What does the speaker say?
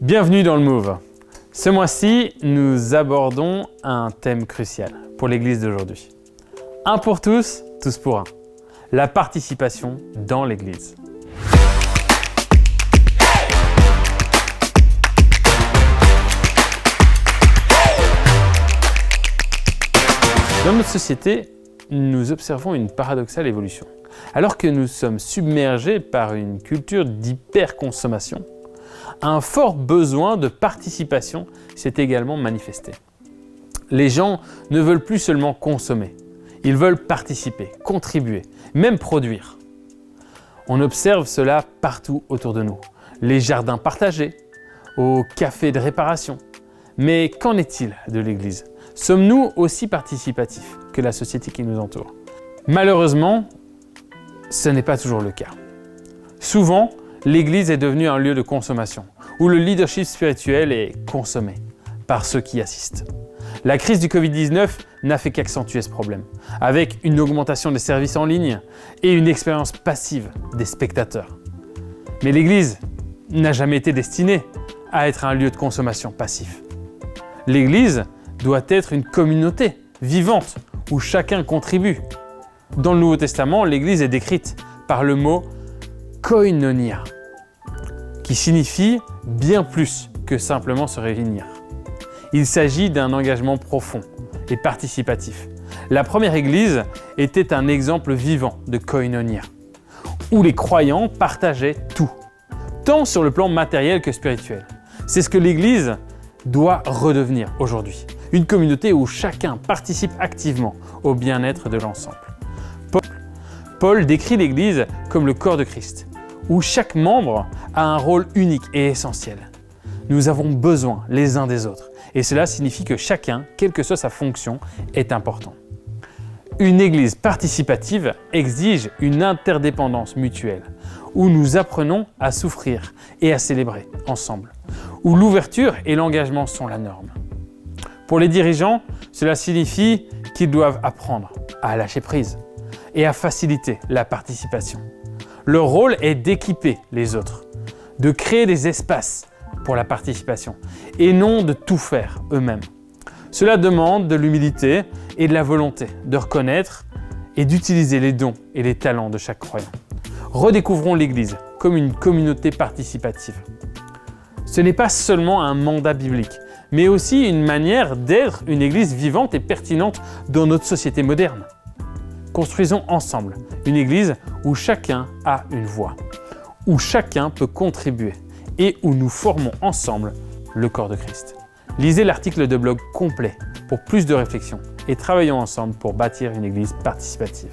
Bienvenue dans le Move. Ce mois-ci, nous abordons un thème crucial pour l'Église d'aujourd'hui. Un pour tous, tous pour un. La participation dans l'Église. Dans notre société, nous observons une paradoxale évolution. Alors que nous sommes submergés par une culture d'hyperconsommation, un fort besoin de participation s'est également manifesté. Les gens ne veulent plus seulement consommer, ils veulent participer, contribuer, même produire. On observe cela partout autour de nous. Les jardins partagés, aux cafés de réparation. Mais qu'en est-il de l'Église ? Sommes-nous aussi participatifs que la société qui nous entoure ? Malheureusement, ce n'est pas toujours le cas. Souvent, l'Église est devenue un lieu de consommation, où le leadership spirituel est consommé par ceux qui assistent. La crise du Covid-19 n'a fait qu'accentuer ce problème, avec une augmentation des services en ligne et une expérience passive des spectateurs. Mais l'Église n'a jamais été destinée à être un lieu de consommation passif. L'Église doit être une communauté vivante où chacun contribue. Dans le Nouveau Testament, l'Église est décrite par le mot koinonia, qui signifie bien plus que simplement se réunir. Il s'agit d'un engagement profond et participatif. La première Église était un exemple vivant de koinonia, où les croyants partageaient tout, tant sur le plan matériel que spirituel. C'est ce que l'Église doit redevenir aujourd'hui. Une communauté où chacun participe activement au bien-être de l'ensemble. Paul décrit l'Église comme le corps de Christ, où chaque membre a un rôle unique et essentiel. Nous avons besoin les uns des autres, et cela signifie que chacun, quelle que soit sa fonction, est important. Une Église participative exige une interdépendance mutuelle, où nous apprenons à souffrir et à célébrer ensemble, où l'ouverture et l'engagement sont la norme. Pour les dirigeants, cela signifie qu'ils doivent apprendre à lâcher prise et à faciliter la participation. Leur rôle est d'équiper les autres, de créer des espaces pour la participation et non de tout faire eux-mêmes. Cela demande de l'humilité et de la volonté de reconnaître et d'utiliser les dons et les talents de chaque croyant. Redécouvrons l'Église comme une communauté participative. Ce n'est pas seulement un mandat biblique, mais aussi une manière d'être une Église vivante et pertinente dans notre société moderne. Construisons ensemble une Église où chacun a une voix, où chacun peut contribuer et où nous formons ensemble le corps de Christ. Lisez l'article de blog complet pour plus de réflexion et travaillons ensemble pour bâtir une Église participative.